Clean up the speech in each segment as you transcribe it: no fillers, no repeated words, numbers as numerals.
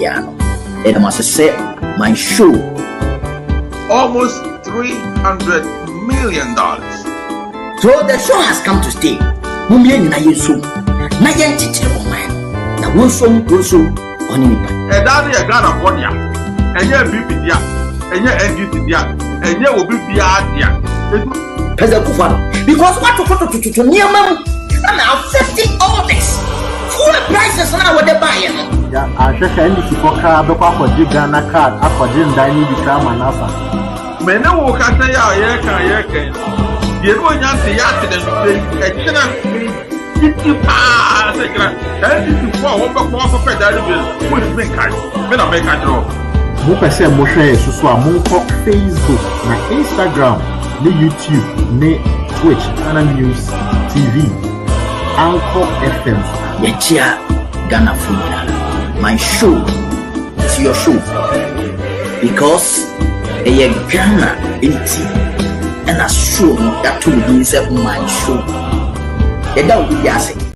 Biano. And I must say, my show. Almost $300 million. So the show has come to stay. Mumien na yesu. Na yentiti o man. Na wonso oni nipa. E daddy e Ghana for dia. Enye BP dia. Enye NDC dia. Enye obi bia dia. President Kufano. Because what to niamam and affecting all this. Fuel prices now what they buy. Yeah, I just NDC for car be kwa Ghana card akodi ndani bi kama nasa. Mene wo kata ya ye Ye no nyanse ya te den e kina titi pa se kira. NDC for wo be kwa for daddy bill. Wo is me kai. Me na me ka draw. Mo pese mo hwe susu a mo nko Facebook na Instagram, na YouTube, na Twitch, TodayGhanaNews TV, Anchor FM. Yechia Ghana Football. My show is your show because a Ghana enti and a show that will be my show. The dog will be asking.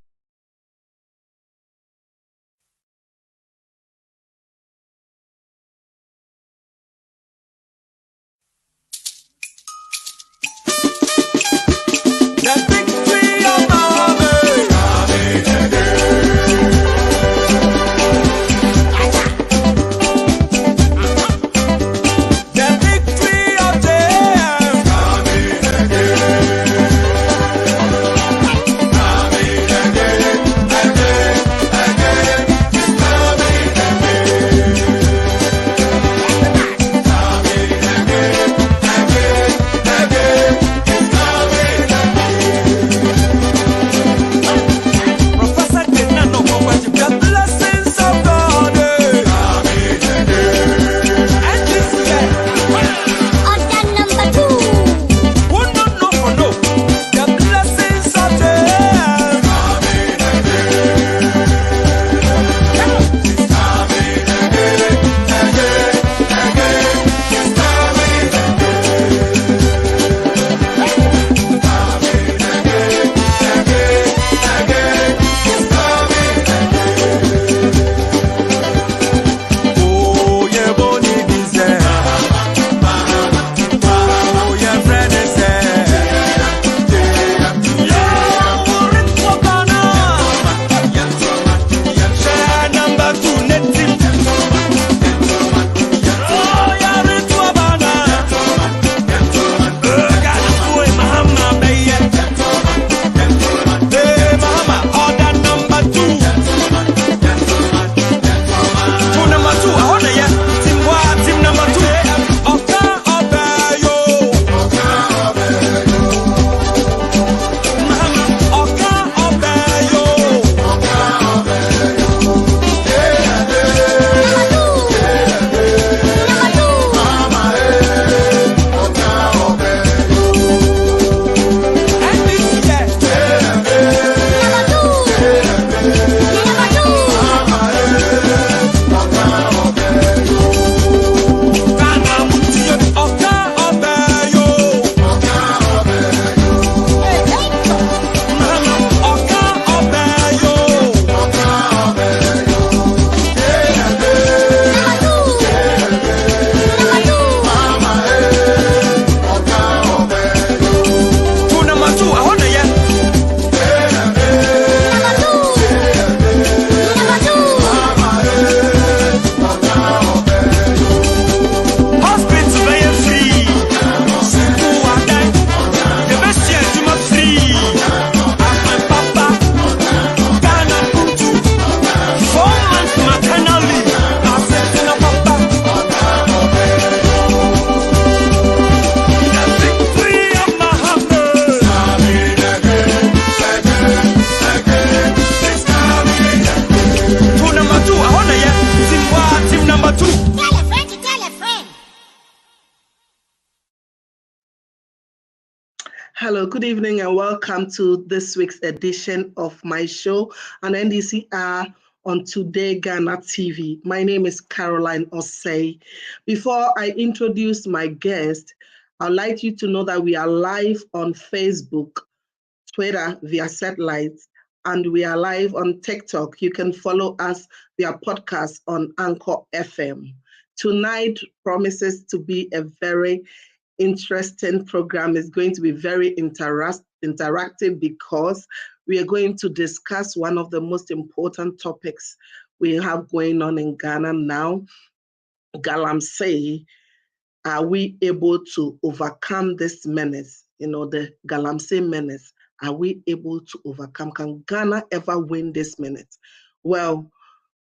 Hello, good evening and welcome to this week's edition of my show on NDC Hour on Today Ghana TV. My name is Caroline Osei. Before I introduce my guest, I'd like you to know that we are live on Facebook, Twitter via satellite, and we are live on TikTok. You can follow us via podcast on Anchor FM. Tonight promises to be a very interesting program. It's going to be very interactive because we are going to discuss one of the most important topics we have going on in Ghana now. Galamsey, are we able to overcome this menace? The Galamsey menace. Are we able to overcome? Can Ghana ever win this menace? Well,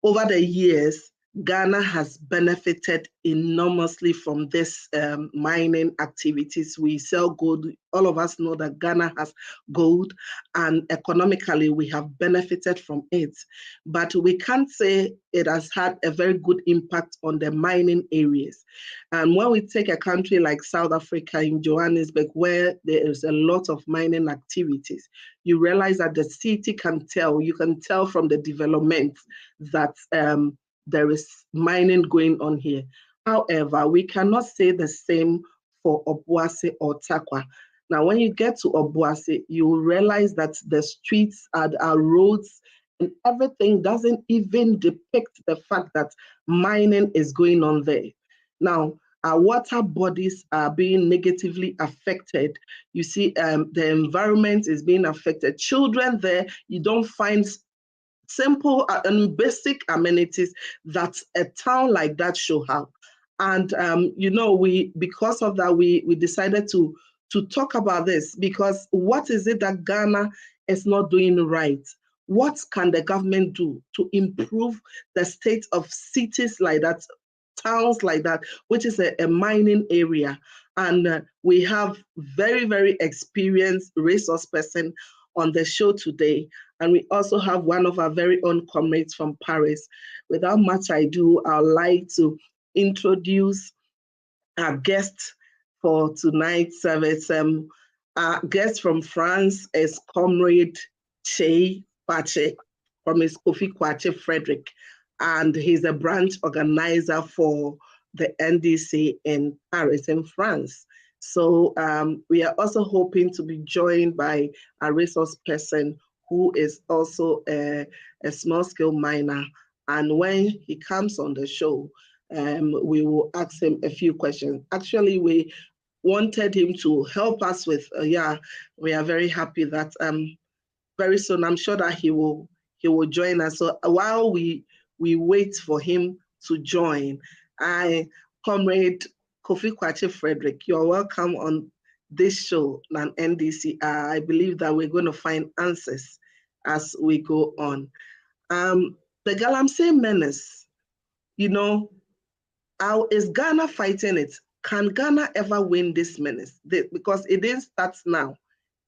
over the years, Ghana has benefited enormously from this mining activities. We sell gold. All of us know that Ghana has gold, and economically we have benefited from it. But we can't say it has had a very good impact on the mining areas. And when we take a country like South Africa, in Johannesburg, where there is a lot of mining activities, you realize that the city you can tell from the development that there is mining going on here. However, we cannot say the same for Obuasi or Takwa. Now, when you get to Obuasi, you will realize that the streets and our roads and everything doesn't even depict the fact that mining is going on there. Now, our water bodies are being negatively affected. You see, the environment is being affected. Children there, you don't find simple and basic amenities that a town like that should have. And because of that, we decided to talk about this, because what is it that Ghana is not doing right? What can the government do to improve the state of cities like that, towns like that, which is a mining area? And we have very, very experienced resource person on the show today. And we also have one of our very own comrades from Paris. Without much ado, I'd like to introduce our guest for tonight's service. Our guest from France is Comrade Che Pache from his Kofi Kwache Frederick, and he's a branch organizer for the NDC in Paris, in France. So we are also hoping to be joined by a resource person who is also a small-scale miner. And when he comes on the show, we will ask him a few questions. Actually, we wanted him to help us with, we are very happy that very soon, I'm sure that he will join us. So while we wait for him to join, Comrade Kofi Kwache Frederick, you're welcome on this show on NDC. I believe that we're going to find answers as we go on. The Galamsey menace, how is Ghana fighting it? Can Ghana ever win this menace? Because it didn't start now.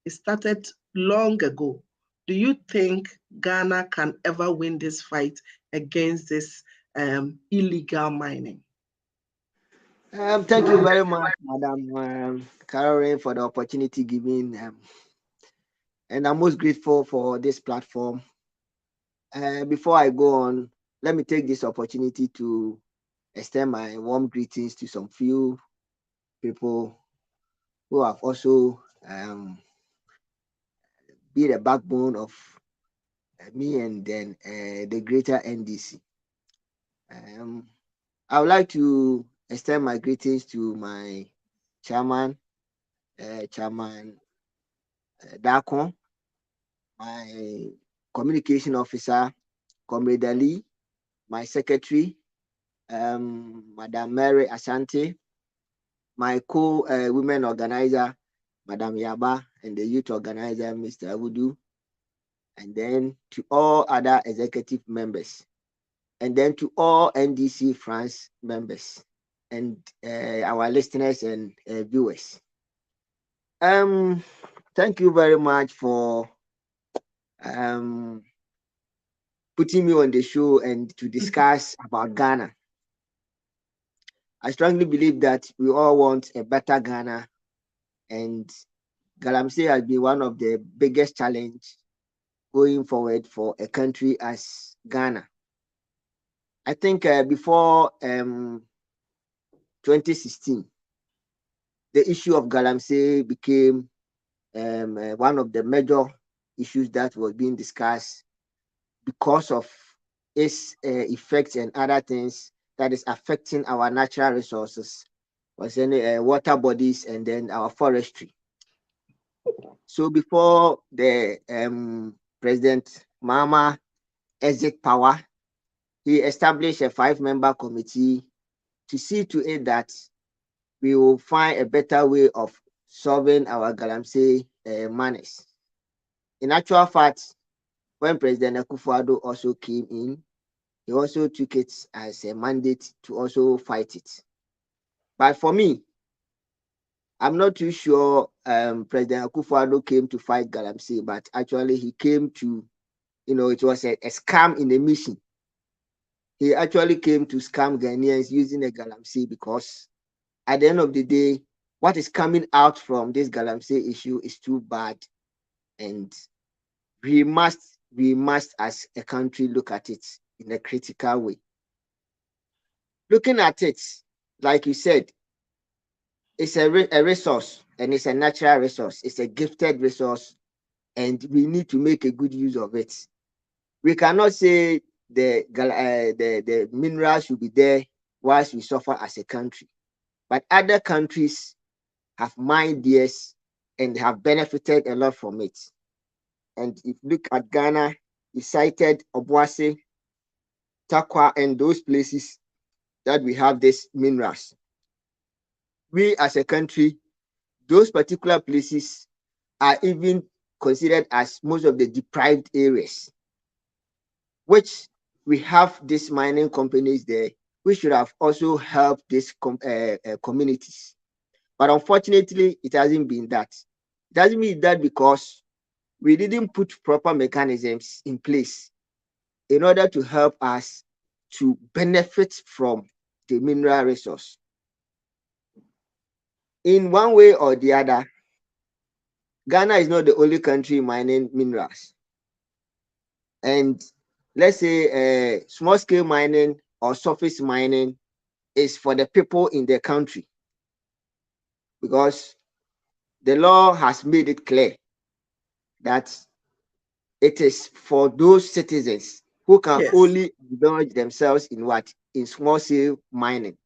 It started long ago. Do you think Ghana can ever win this fight against this illegal mining? Thank you very much, Madam Caroline, for the opportunity given. And I'm most grateful for this platform. Before I go on, let me take this opportunity to extend my warm greetings to some few people who have also been the backbone of me and then the greater NDC. I would like to extend my greetings to my chairman, Chairman Dakon, my communication officer, Comrade Ali, my secretary, Madam Mary Asante, my co-women organizer, Madam Yaba, and the youth organizer, Mr. Awudu, and then to all other executive members, and then to all NDC France members, and our listeners and viewers. Thank you very much for putting me on the show and to discuss about Ghana. I strongly believe that we all want a better Ghana, and Galamsey has been one of the biggest challenges going forward for a country as Ghana. I think before 2016, the issue of Galamsey became one of the major issues that was being discussed because of its effects and other things that is affecting our natural resources, was any water bodies and then our forestry. So before the President Mahama exit power, he established a 5-member committee to see to it that we will find a better way of solving our galamsey menace. In actual fact, when President Akufo-Addo also came in, he also took it as a mandate to also fight it. But for me, I'm not too sure President Akufo-Addo came to fight galamsey, but actually he came to, it was a scam in the mission. He actually came to scam Ghanaians using a galamsey, because at the end of the day, what is coming out from this galamsey issue is too bad, and we must as a country look at it in a critical way. Looking at it, like you said, it's a resource, and it's a natural resource. It's a gifted resource, and we need to make a good use of it. We cannot say the minerals should be there whilst we suffer as a country. But other countries have mined theirs and have benefited a lot from it. And if you look at Ghana, you cited Obuasi, Takwa, and those places that we have these minerals. We as a country, those particular places are even considered as most of the deprived areas, which we have these mining companies there. We should have also helped these communities. But unfortunately, it hasn't been that. It hasn't been that because we didn't put proper mechanisms in place in order to help us to benefit from the mineral resource. In one way or the other, Ghana is not the only country mining minerals. And let's say small-scale mining or surface mining is for the people in the country, because the law has made it clear that it is for those citizens who can only indulge themselves in what? In small-scale mining.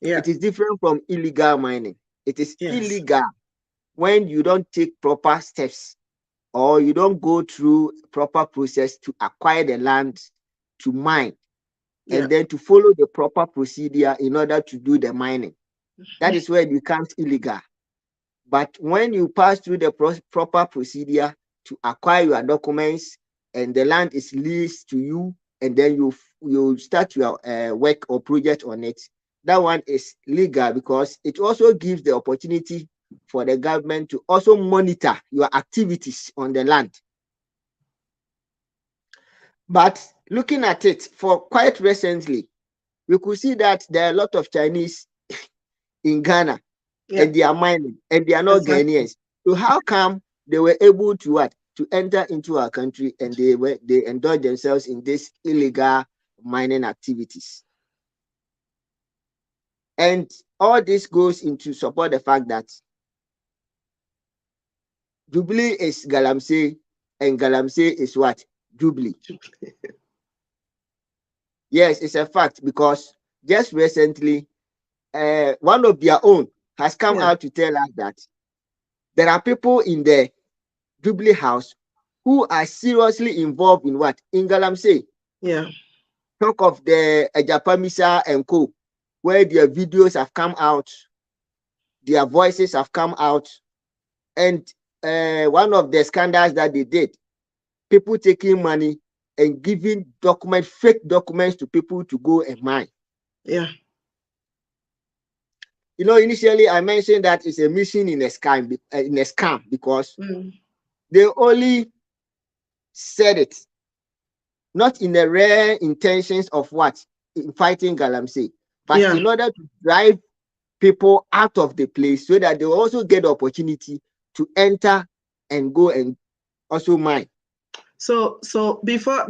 Yeah. It is different from illegal mining. It is illegal when you don't take proper steps or you don't go through proper process to acquire the land to mine, and then to follow the proper procedure in order to do the mining. That is where it becomes illegal. But when you pass through the proper procedure to acquire your documents and the land is leased to you, and then you start your work or project on it, that one is legal, because it also gives the opportunity for the government to also monitor your activities on the land. But looking at it for quite recently, we could see that there are a lot of Chinese in Ghana, and they are mining, and they are not Ghanaians. So how come they were able to what? To enter into our country, and they indulge themselves in this illegal mining activities? And all this goes into support the fact that Jubilee is galamsey, and galamsey is what? Jubilee. Yes, it's a fact, because just recently, one of their own has come out to tell us that there are people in the Jubilee House who are seriously involved in what? In galamsey. Yeah. Talk of the Ejapamisa and co, where their videos have come out, their voices have come out, and one of the scandals that they did, people taking money and giving fake documents to people to go and mine. Yeah. Initially I mentioned that it's a mission in a scam, because they only said it not in the rare intentions of what? In fighting galamsey, but in order to drive people out of the place so that they will also get the opportunity to enter and go and also mine. So before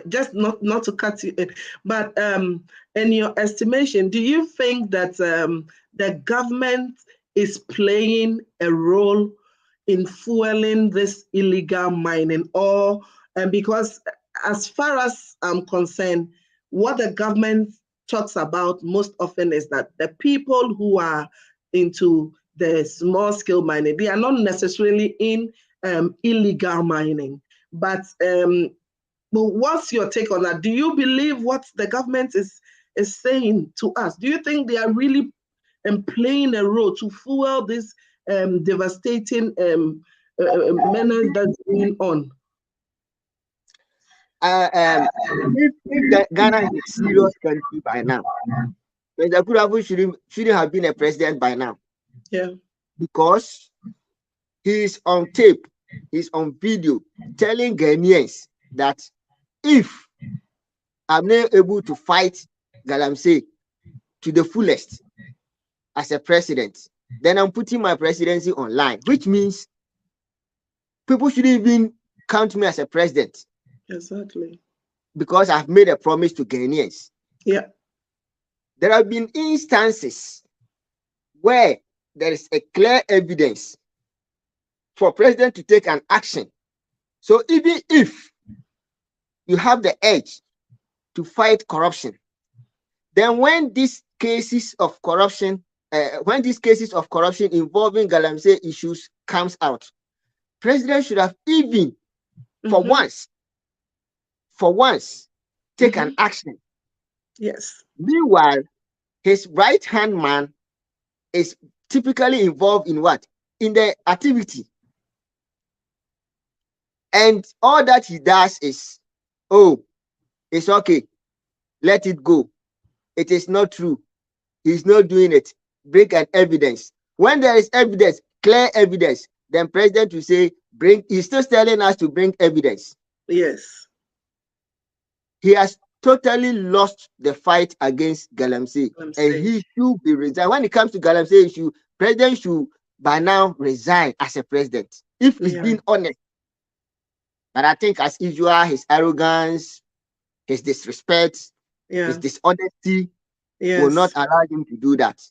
just not to cut you in, but in your estimation, do you think that the government is playing a role in fueling this illegal mining, or because as far as I'm concerned, what the government talks about most often is that the people who are into the small scale mining, they are not necessarily in illegal mining. But what's your take on that? Do you believe what the government is saying to us? Do you think they are really playing a role to fuel this devastating menace that's going on? If Ghana is a serious country by now, Mr. Kurabu shouldn't have been a president by now. Yeah. Because he's on tape, he's on video telling Ghanaians that if I'm not able to fight Galamsey to the fullest as a president, then I'm putting my presidency online, which means people shouldn't even count me as a president. Exactly. Because I've made a promise to Ghanaians. Yeah. There have been instances where there is a clear evidence for president to take an action. So even if you have the edge to fight corruption, then when these cases of corruption involving Galamsey issues comes out, president should have even for once take an action. Yes. Meanwhile, his right hand man is typically involved in what? In the activity. And all that he does is, oh, it's okay, let it go. It is not true. He's not doing it. Bring an evidence. When there is evidence, clear evidence, then president will say, he's still telling us to bring evidence. Yes. He has totally lost the fight against Galamsey, and he should be resigned. When it comes to Galamsey issue, president should by now resign as a president, if he's being honest. But I think as usual, his arrogance, his disrespect, his dishonesty will not allow him to do that.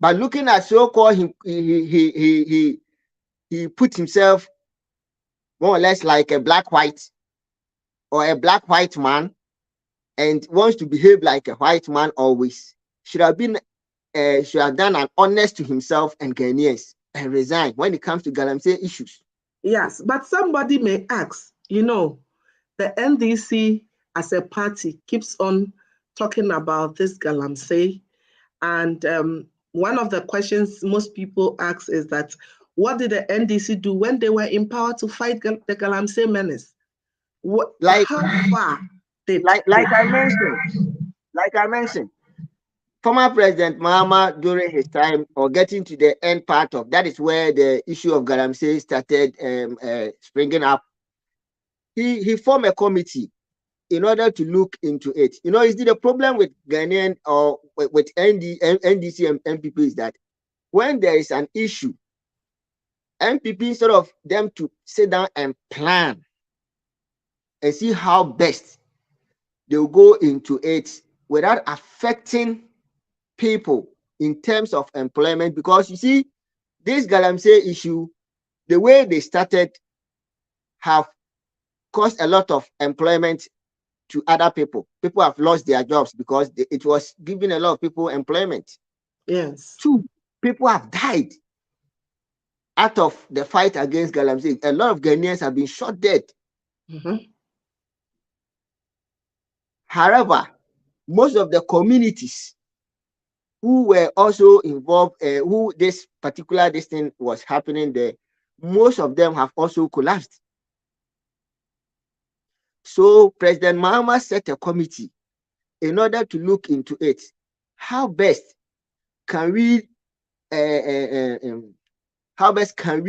But looking at so-called he put himself more or less like a black-white or a black-white man and wants to behave like a white man always. Should have done an honest to himself and Ghanaians and resign when it comes to Galamsey issues. Yes, but somebody may ask, the NDC as a party keeps on talking about this Galamsey, and one of the questions most people ask is that, what did the NDC do when they were in power to fight the Galamsey menace? How far did like I mentioned, former President Mahama during his time, or getting to the end part of that, is where the issue of Galamsey started springing up. He formed a committee in order to look into it. Is the problem with Ghanaian or with NDC and MPP is that when there is an issue, MPP, instead of them to sit down and plan and see how best they'll go into it without affecting people in terms of employment, because you see, this Galamsey issue, the way they started, have caused a lot of employment to other people. People have lost their jobs because it was giving a lot of people employment. Yes. 2, people have died out of the fight against Galamsey. A lot of Ghanaians have been shot dead. However, most of the communities who were also involved, who this thing was happening there, most of them have also collapsed. So President Mahama set a committee in order to look into it. How best can we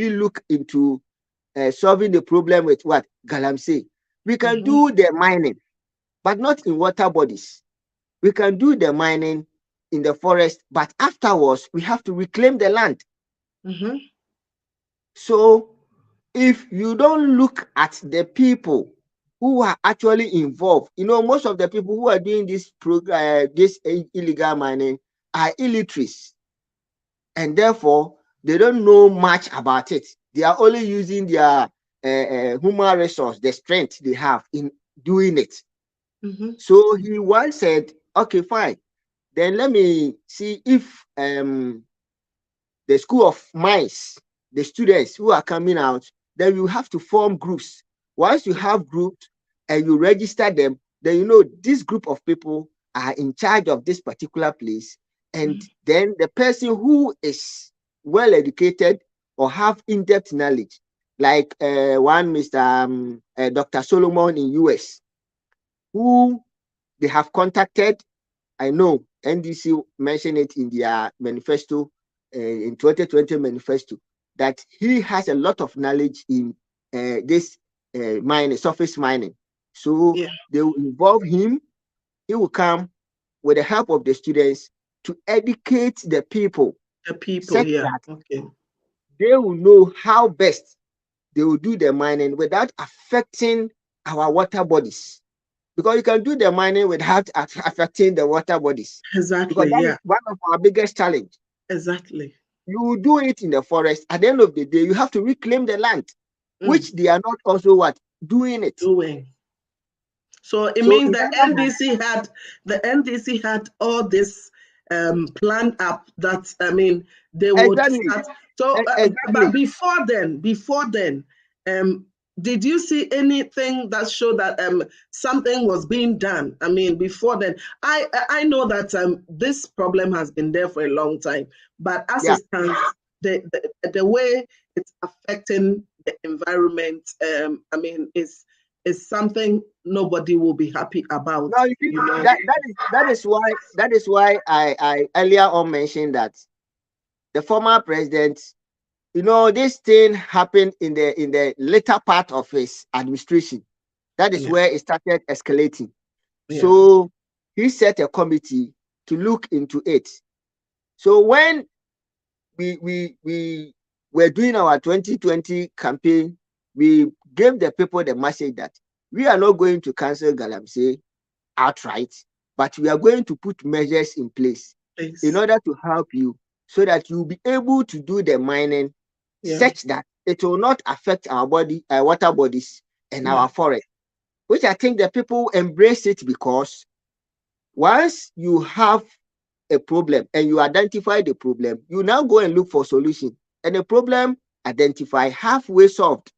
look into solving the problem with what? Galamsey. We can do the mining, but not in water bodies. We can do the mining in the forest, but afterwards we have to reclaim the land. So if you don't look at the people who are actually involved, most of the people who are doing this program, this illegal mining, are illiterates, and therefore they don't know much about it. They are only using their human resource, the strength they have in doing it. So he once said, okay, fine. Then let me see if the school of mines, the students who are coming out, then you have to form groups. Once you have groups and you register them, then you know this group of people are in charge of this particular place. And then the person who is well educated or have in-depth knowledge, like one Mr. Dr. Solomon in US, who they have contacted. I know NDC mentioned it in their manifesto, in 2020 manifesto, that he has a lot of knowledge in this mining, surface mining. So they will involve him. He will come with the help of the students to educate the people. Such that they will know how best they will do the mining without affecting our water bodies. Because you can do the mining without affecting the water bodies. Exactly. Because that is one of our biggest challenge. Exactly. You do it in the forest. At the end of the day, you have to reclaim the land, which they are not also doing it. So it means the NDC had all this planned up. That I mean they would start. So but before then, did you see anything that showed that something was being done? I mean, before then, I know that this problem has been there for a long time, but as it stands, the way it's affecting the environment, I mean, is something nobody will be happy about. No, you know? that is why I earlier on mentioned that the former president, you know, this thing happened in the later part of his administration. That is where it started escalating. So he set a committee to look into it. So when we were doing our 2020 campaign, we gave the people the message that we are not going to cancel Galamsey outright, but we are going to put measures in place in order to help you so that you'll be able to do the mining such that it will not affect our water bodies and our forest, which I think the people embrace it, because once you have a problem and you identify the problem, you now go and look for solution, and the problem identified, halfway solved.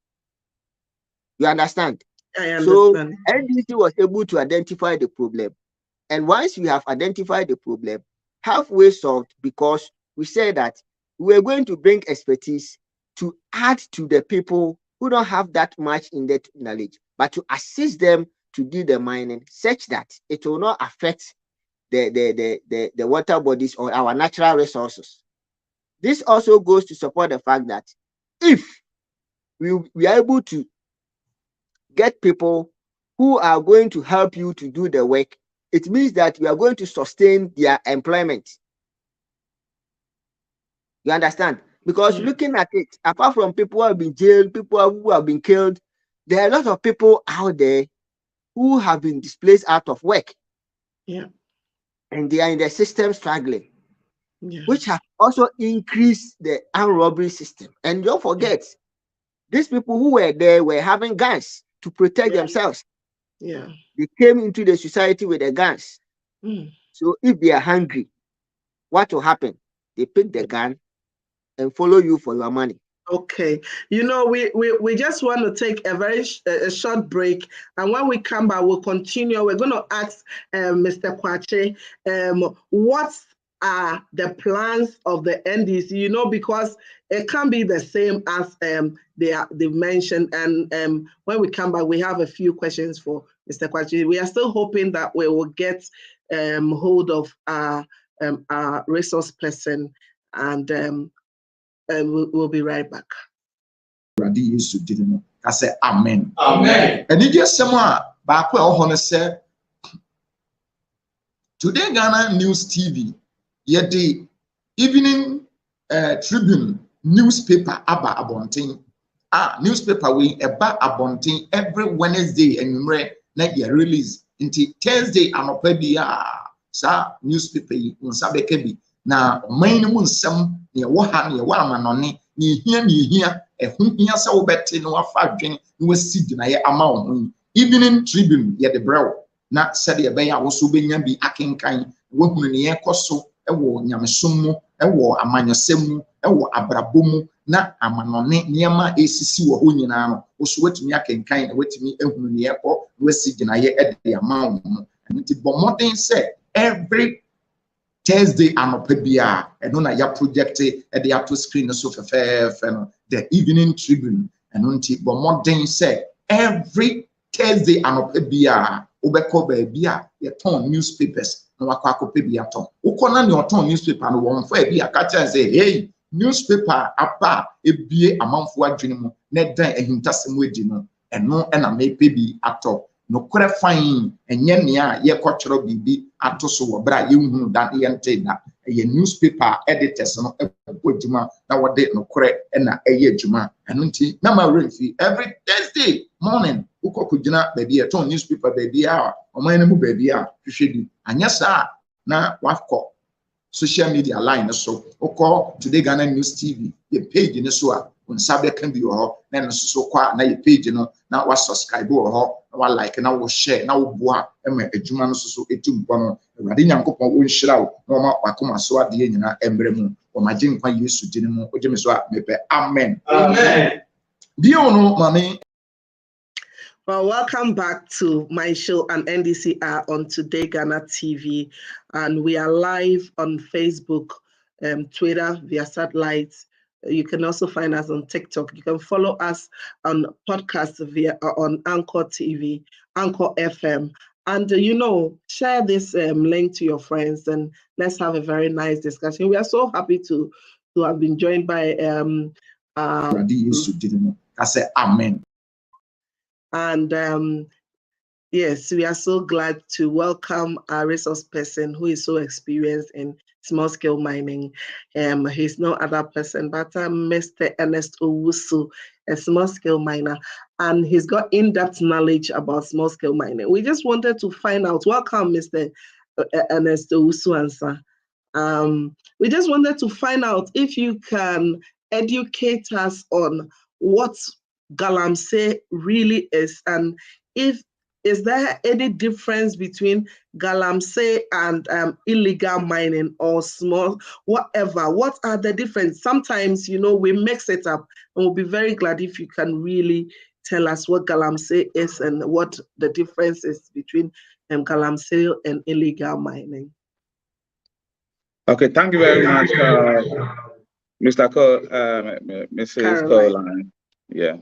You understand? I understand. So NDC was able to identify the problem, and once we have identified the problem, halfway solved, because we said that we were going to bring expertise to add to the people who don't have that much in-depth knowledge, but to assist them to do the mining such that it will not affect the water bodies or our natural resources. This also goes to support the fact that if we are able to get people who are going to help you to do the work, it means that we are going to sustain their employment. You understand? Because looking at it, apart from people who have been jailed, people who have been killed, there are a lot of people out there who have been displaced out of work. And they are in the system struggling, which have also increased the armed robbery system. And don't forget, these people who were there were having guns to protect themselves. They came into the society with the guns. So if they are hungry, what will happen? They pick the gun and follow you for your money. Okay, you know, we just want to take a very short break, and when we come back, we'll continue. We're going to ask Mr. Kwache, what are the plans of the NDC? You know, because it can't be the same as they've mentioned. And when we come back, we have a few questions for Mr. Kwache. We are still hoping that we will get hold of our resource person, and we'll be right back. I say amen. Amen. And it just someone back where I say Today Ghana News TV, yet the evening Tribune newspaper aba abonting. Newspaper we aba abonting every Wednesday and you na release until Thursday and sa newspaper yi unsabeke bi na ɔman no mu nsɛm ne ɛwɔ ha ne ɛwɔ amanɔne ne ehia ɛho hia sɛ wobɛte no wafa adwen na wasi gyinaeɛ ama wo ho Evening Tribune yɛde brɛw na sɛdeɛ ɛbɛyɛ a wo so wobɛnya bi akenkan wohunu ne yɛkɔ so ɛwɔ nyamesom mu ɛwɔ amanyɔsɛm mu ɛwɔ abrabɔ mu na amanɔne nneɛma esisi wɔ hɔ nyinaa no wo so watumi akenkan na watumi ehunu ne yɛkɔ na wasi gyinaeɛ ɛde ama wo ho nti bɔ mmɔden sɛ every Thursday anɔpa bia ɛno na ya project ɛde ato screen so fɛfɛɛfɛ no the Evening Tribune ɛno nti bɔ mmɔden sɛ every Thursday anɔpa bia wobɛkɔ baabi a yɛtɔn newspapers na wakɔ akɔpɛ bi atɔn wokɔ na ne ɔtɔn newspaper no wɔn fa bi aka kyerɛ sɛ hey newspaper apa ebie amanfo adwene mu na dan ahintasɛm adi no ɛno ɛna mepɛ bi atɔ nokorɛ fine ɛnyɛ nea yɛkɔtwerɛ biribi ato so wɔ bra yɛnhunu da yɛnte da ɛyɛ newspaper editors no ɛbɔ adwuma na wɔde nokorɛ ɛna ɛyɛ adwuma ɛno nti na ma refi every Thursday morning wokɔ kɔgyina baabi yɛtɔn newspaper baabi a ɔman no mu baabi a hwehwɛ bi anyɛ saa na wakɔ social media line so wokɔ Today Ghana News TV yɛ page ne so a nsa bɛka bi wɔ hɔ na no so kɔ a na yɛ page no na wa subscribe wɔ hɔ na wa like na wo share na wo boa ɛma adwuma no so etu mbɔ no awurade nyankopɔn wo nhyira wo na ɔma wakoma so adeɛ nyina ɛmbrɛ mu ɔmagye nkwa Yesu din mu ogye me so a mepɛ amen bio no mame. Well, welcome back to MyShow and NDC Hour on Today Ghana TV, and we are live on Facebook, Twitter via satellite. You can also find us on TikTok. You can follow us on podcasts via on Anchor TV, Anchor FM, and share this link to your friends, and let's have a very nice discussion. We are so happy to have been joined by I say amen. And yes, we are so glad to welcome our resource person who is so experienced in small-scale mining. He's no other person but Mr. Ernest Owusu, a small-scale miner, and he's got in-depth knowledge about small-scale mining. We just wanted to find out. Welcome, Mr. Ernest Owusu Ansa. We just wanted to find out if you can educate us on what Galamsey really is, and is there any difference between Galamsey and illegal mining or small whatever? What are the difference? Sometimes we mix it up, and we'll be very glad if you can really tell us what Galamsey is and what the difference is between Galamsey and illegal mining. Okay, thank you very much, Mrs. Caroline. Yeah.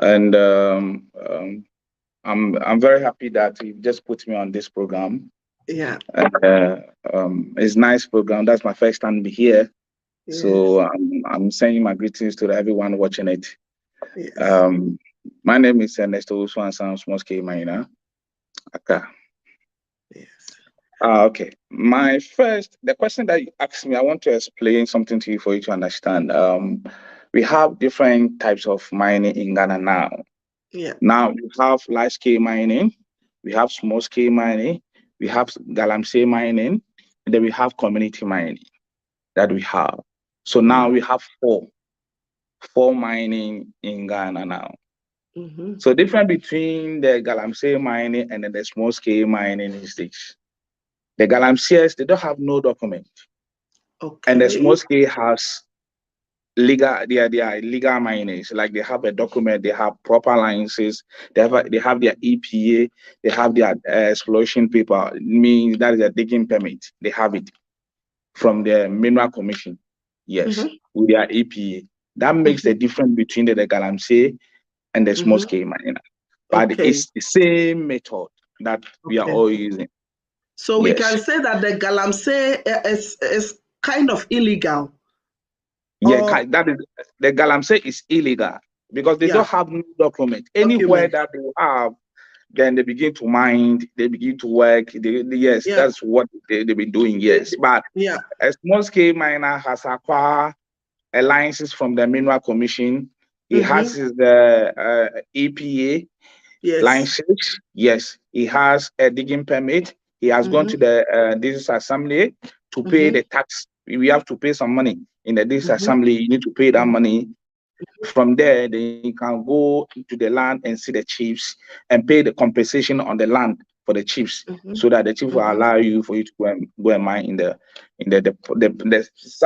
And I'm very happy that you just put me on this program. Yeah. It's a nice program. That's my first time here. Yes. So I'm sending my greetings to everyone watching it. Yes. My name is Ernesto Swanson, small scale miner. Okay. Yes. Okay. The question that you asked me, I want to explain something to you for you to understand. We have different types of mining in Ghana now. Yeah. Now we have large scale mining, we have small scale mining, we have Galamsey mining, and then we have community mining that we have. So now we have four mining in Ghana now. Mm-hmm. So different between the Galamsey mining and then the small scale mining is this. The Galamseyers, they don't have no document. Okay. And the small scale has legal, they are legal miners. Like they have a document, they have proper licenses, they have their EPA, they have their exploration paper. It means that is a digging permit. They have it from the Mineral Commission. Yes, with their EPA. That makes the difference between the Galamsey and the small scale miner. But it's the same method that we are all using. So we can say that the Galamsey is kind of illegal. Yeah, that is, the Galamsey is illegal because they don't have no document. Anywhere that they have, then they begin to mine, they begin to work. That's what they've been doing, yes. But a small scale miner has acquired a license from the Mineral Commission. He has his EPA license. Yes, he has a digging permit. He has gone to the District Assembly to pay the tax we have to pay some money in the this assembly. You need to pay that money. From there, then you can go to the land and see the chiefs and pay the compensation on the land for the chiefs, so that the chief will allow you for you to go and mine in the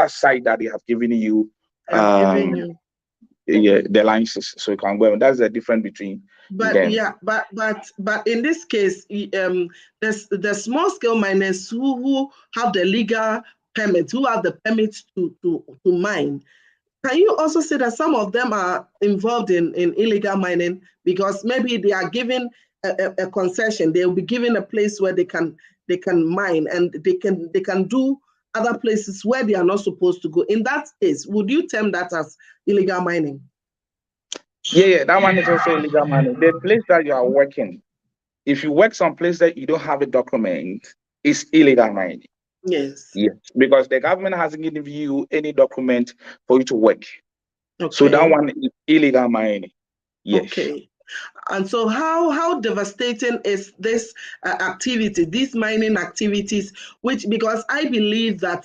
site that they have given you. Yeah, the licenses, so you can go. That's the difference between. But but in this case, there's the small scale miners who have the legal permits, who have the permits to mine. Can you also say that some of them are involved in illegal mining because maybe they are given a concession? They will be given a place where they can mine, and they can do other places where they are not supposed to go. In that case, would you term that as illegal mining? Yeah, that one is also illegal mining. The place that you are working, if you work someplace that you don't have a document, it's illegal mining. Yes. Yes, because the government hasn't given you any document for you to work. Okay. So that one is illegal mining. Yes. Okay. And so how devastating is this activity, these mining activities, which, because I believe that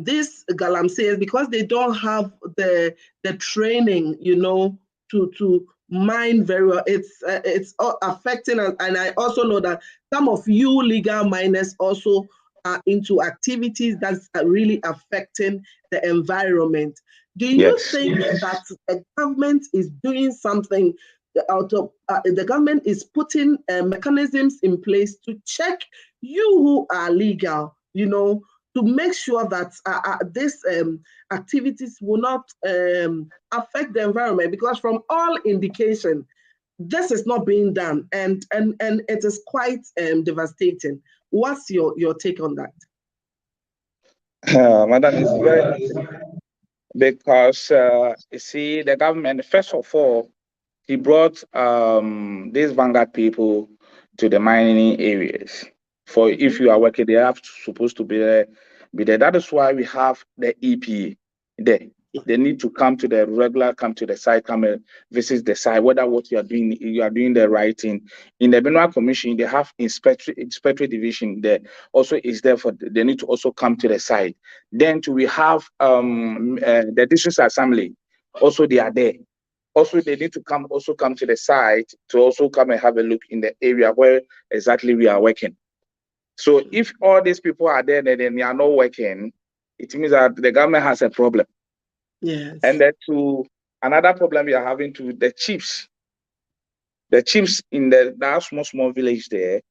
these galamseys, because they don't have the training, to mine very well, it's affecting, and I also know that some of you legal miners also are into activities that's really affecting the environment. Do you think that the government is doing something the government is putting mechanisms in place to check you who are legal, to make sure that these activities will not affect the environment? Because from all indication, this is not being done, and it is quite devastating. What's your take on that? Madam, it's very because you see, the government, first of all, he brought these vanguard people to the mining areas. For if you are working, they are supposed to be there. That is why we have the EPA there. They need to come to the site, come and visit the site, whether what you are doing the right thing. In the Mineral Commission, they have inspectorate division there. Also is there they need to also come to the site. Then we have the district assembly. Also, they are there. Also, they need to come to the site to also come and have a look in the area where exactly we are working. So if all these people are there and then they are not working, it means that the government has a problem. Yes. And then another problem we are having to the chiefs. The chiefs in that small village there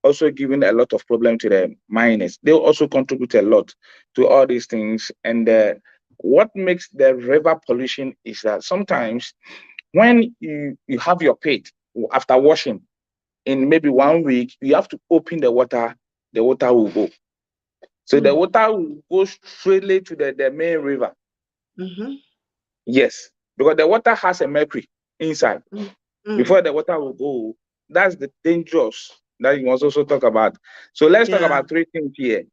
also giving a lot of problem to the miners. They also contribute a lot to all these things. And what makes the river pollution is that sometimes when you have your pit after washing, in maybe 1 week, you have to open the water will go. So the water will go straightly to the main river. Yes, because the water has a mercury inside. Before the water will go, that's the dangerous that you must also talk about. So let's talk about three things here.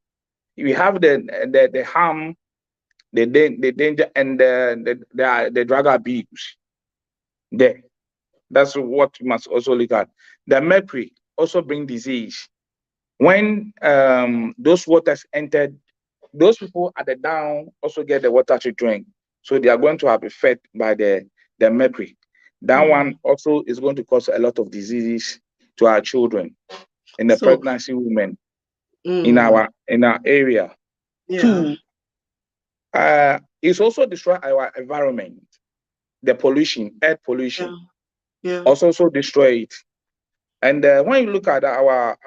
We have the harm, the danger, and the drug abuse. There, that's what we must also look at. The mercury also bring disease. When those waters entered, those people at the down also get the water to drink, so they are going to have effect by the mercury. That one also is going to cause a lot of diseases to our children and the pregnancy women in our area. Two, it's also destroy our environment. The pollution, air pollution, also destroy it. And when you look at our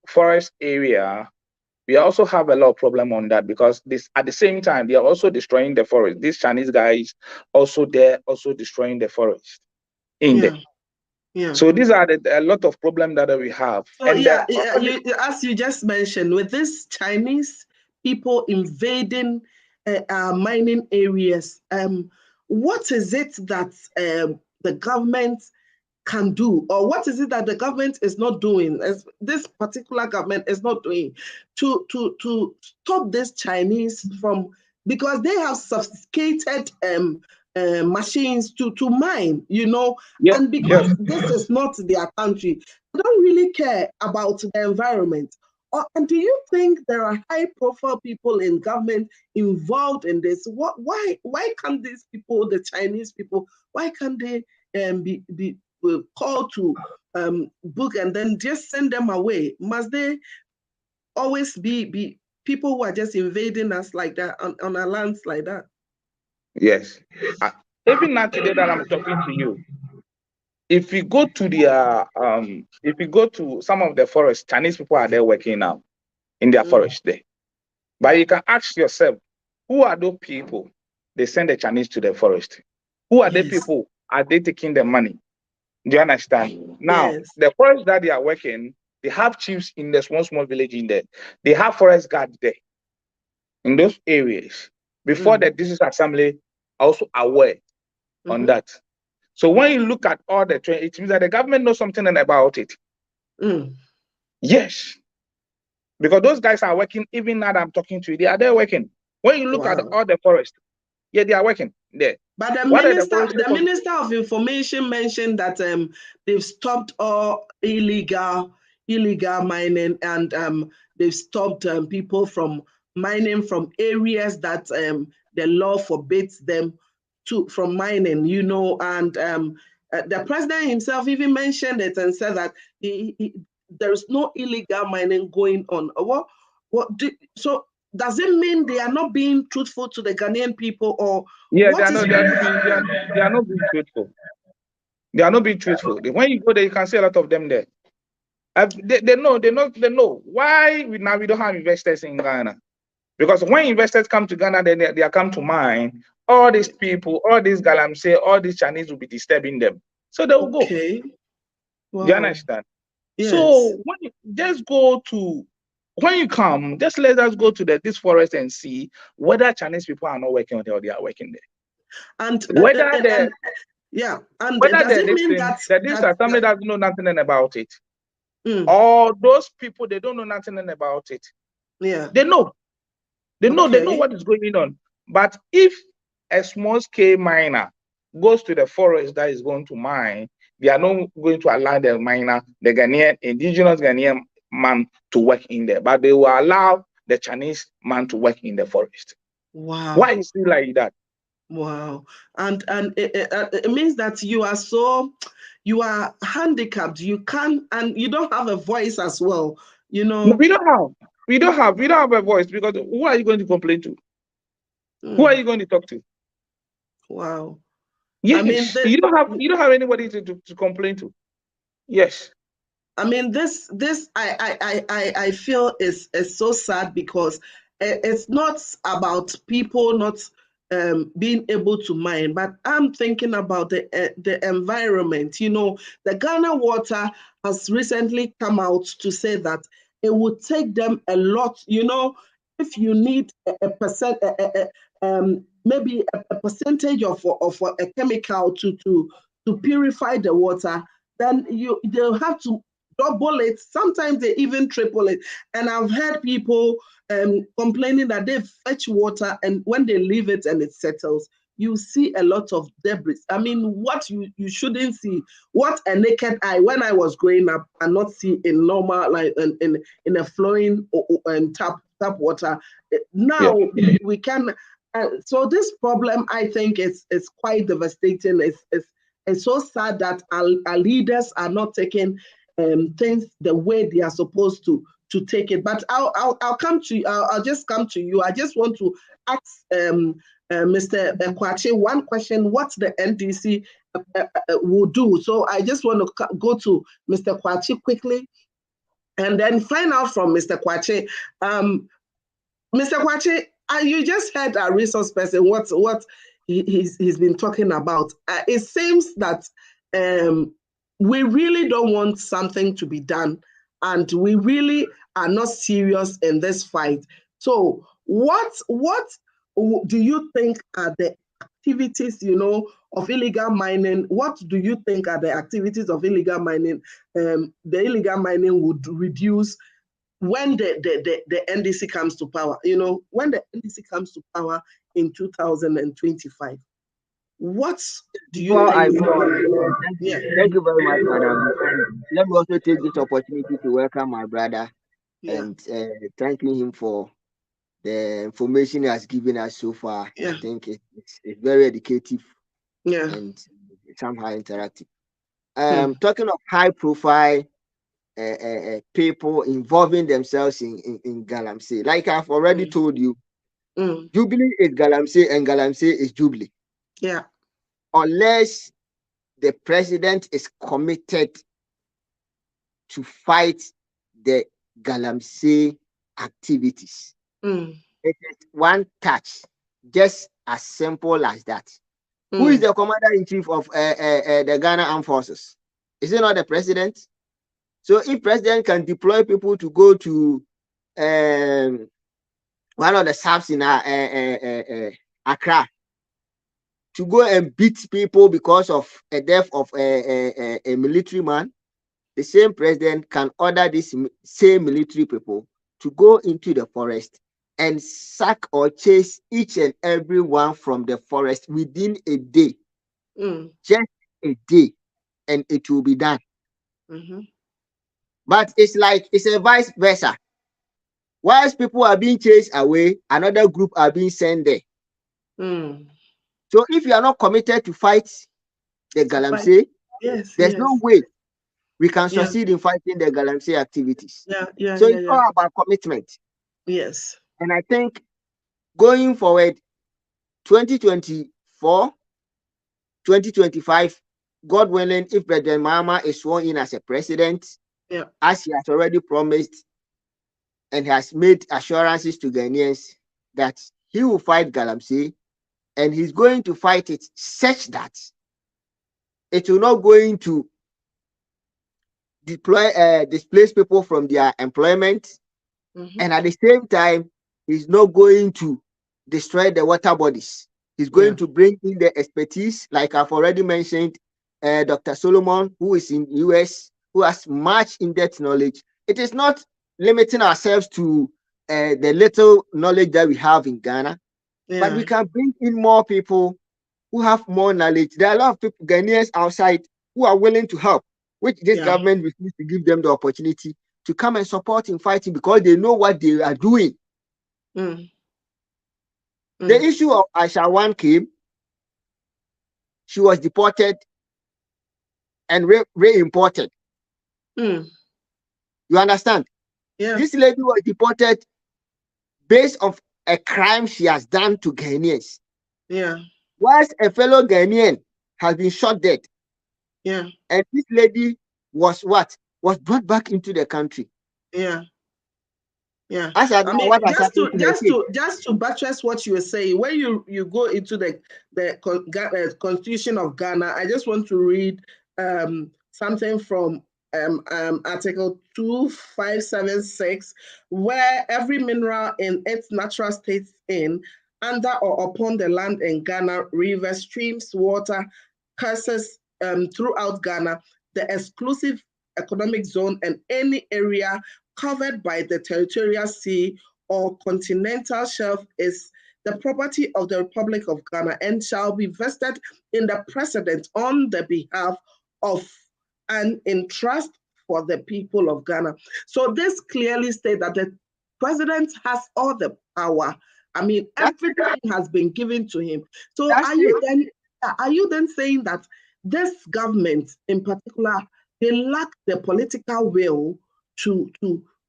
forest area, we also have a lot of problem on that, because at the same time they are also destroying the forest. These Chinese guys also destroying the forest in there. So these are a lot of problems that we have. So as you just mentioned, with these Chinese people invading mining areas, what is it that the government can do, or what is it that the government is not doing, as this particular government is not doing to stop this Chinese from, because they have sophisticated machines to mine, and because this is not their country, they don't really care about the environment. And do you think there are high-profile people in government involved in this? Why can't these people, the Chinese people, why can't they be called to book and then just send them away? Must they always be people who are just invading us like that on our lands like that? Yes. Even now today that I'm talking to you, if you go to some of the forest, Chinese people are there working now in their forest there. But you can ask yourself, who are those people? They send the Chinese to the forest. Who are the people? Are they taking the money? Do you understand? Now, the forest that they are working, they have chiefs in the small village in there. They have forest guards there in those areas. Before the district assembly, also aware on that. So when you look at all the trend, it means that the government knows something about it. Yes. Because those guys are working, even now that I'm talking to you, they are there working. When you look at all the forest, they are working there. But the minister of information mentioned that they've stopped all illegal mining, and they've stopped people from mining from areas that the law forbids them from mining, you know, and the president himself even mentioned it and said that there's no illegal mining going on. So does it mean they are not being truthful to the Ghanaian people, or they are not being truthful. They are not being truthful. When you go there, you can see a lot of them there. They know why we don't have investors in Ghana. Because when investors come to Ghana, they are come to mine. All these people, all these Galamsey, all these Chinese will be disturbing them. So they will go. Wow. Do you understand? Yes. So when you come, just let us go to this forest and see whether Chinese people are not working there or they are working there. And whether does it mean that this assembly doesn't know nothing about it? Or those people, they don't know nothing about it. Yeah. They know. They know what is going on. But if a small scale miner goes to the forest that is going to mine, they are not going to allow the miner, the indigenous Ghanaian man, to work in there. But they will allow the Chinese man to work in the forest. Wow. Why is it like that? Wow. And it means that you are handicapped. You can't, and you don't have a voice as well. You know. No, we don't have a voice, because who are you going to complain to? Who are you going to talk to? Wow. Yes. I mean, you don't have anybody to complain to. Yes. I mean, this I feel is so sad, because it's not about people not being able to mine, but I'm thinking about the environment. You know, the Ghana Water has recently come out to say that it would take them a lot. You know, if you need maybe a percentage of a chemical to purify the water, then they'll have to double it. Sometimes they even triple it. And I've heard people complaining that they fetch water, and when they leave it and it settles, you see a lot of debris. I mean, what you shouldn't see, what a naked eye, when I was growing up, and not see in normal, like in a flowing tap water. Now we can. So this problem, I think, is quite devastating. It's so sad that our leaders are not taking things the way they are supposed to take it. But I'll come to you. I'll just come to you. I just want to ask Mr. Kwache one question: what the NDC will do. So I just want to go to Mr. Kwache quickly, and then find out from Mr. Kwache. Mr. Kwache, you just heard our resource person what he's been talking about. It seems that we really don't want something to be done, and we really are not serious in this fight. So what do you think are the activities, of illegal mining? What do you think are the activities of illegal mining? The illegal mining would reduce when the NDC comes to power. When the NDC comes to power in 2025. What do you think? Thank you very much, madam. Let me also take this opportunity to welcome my brother, and thanking him for the information he has given us so far. I think it's very educative and somehow interactive. Talking of high profile people involving themselves in Galamsey, like I've already told you, Jubilee is Galamsey and Galamsey is Jubilee. Yeah. Unless the president is committed to fight the Galamsey activities. It is one touch, just as simple as that. Who is the commander-in-chief of the Ghana Armed Forces? Is it not the president? So if president can deploy people to go to one of the subs in Accra to go and beat people because of a death of a military man, the same president can order these same military people to go into the forest and sack or chase each and every one from the forest within a day. Just a day, and it will be done. But it's like it's a vice versa. Whilst people are being chased away, another group are being sent there. So if you are not committed to fight the Galamsey, there's no way we can succeed in fighting the Galamsey activities. So it's all about commitment. Yes. And I think going forward, 2024, 2025, God willing, if President Mahama is sworn in as a president, as he has already promised and has made assurances to Ghanaians that he will fight Galamsey, and he's going to fight it such that it will not going to displace people from their employment, and at the same time, he's not going to destroy the water bodies. He's going to bring in the expertise, like I've already mentioned, Dr. Solomon, who is in US, who has much in-depth knowledge. It is not limiting ourselves to the little knowledge that we have in Ghana, but we can bring in more people who have more knowledge. There are a lot of people, Ghanaians outside, who are willing to help, which this government refuses to give them the opportunity to come and support in fighting because they know what they are doing. The issue of Aisha One came, she was deported and re-imported. You understand? This lady was deported based on a crime she has done to Ghanaians. Whilst a fellow Ghanaian has been shot dead. And this lady was what? Was brought back into the country. As I mean, just to buttress what you were saying, when you go into the Constitution of Ghana, I just want to read something from Article 2576, where every mineral in its natural state in, under or upon the land in Ghana, rivers, streams, water, courses throughout Ghana, the exclusive economic zone, and any area covered by the territorial sea or continental shelf is the property of the Republic of Ghana and shall be vested in the President on the behalf of and in trust for the people of Ghana. So this clearly states that the President has all the power. I mean, everything has been given to him. So are you then saying that this government in particular, they lack the political will to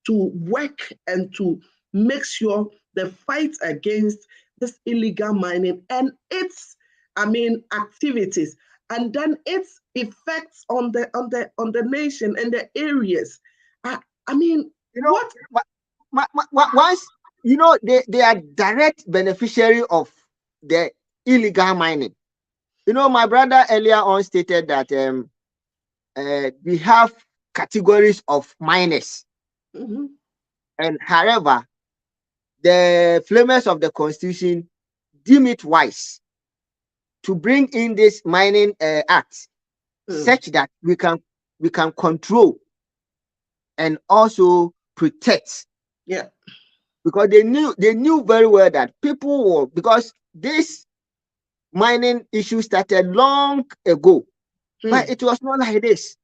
work and to make sure the fight against this illegal mining and its, activities, and then its effects on the nation and the areas? Once they are direct beneficiary of the illegal mining. My brother earlier on stated that we have categories of miners. And however, the framers of the Constitution deem it wise to bring in this mining act such that we can control and also protect. Because they knew very well that people were, because this mining issue started long ago, but it was not like this.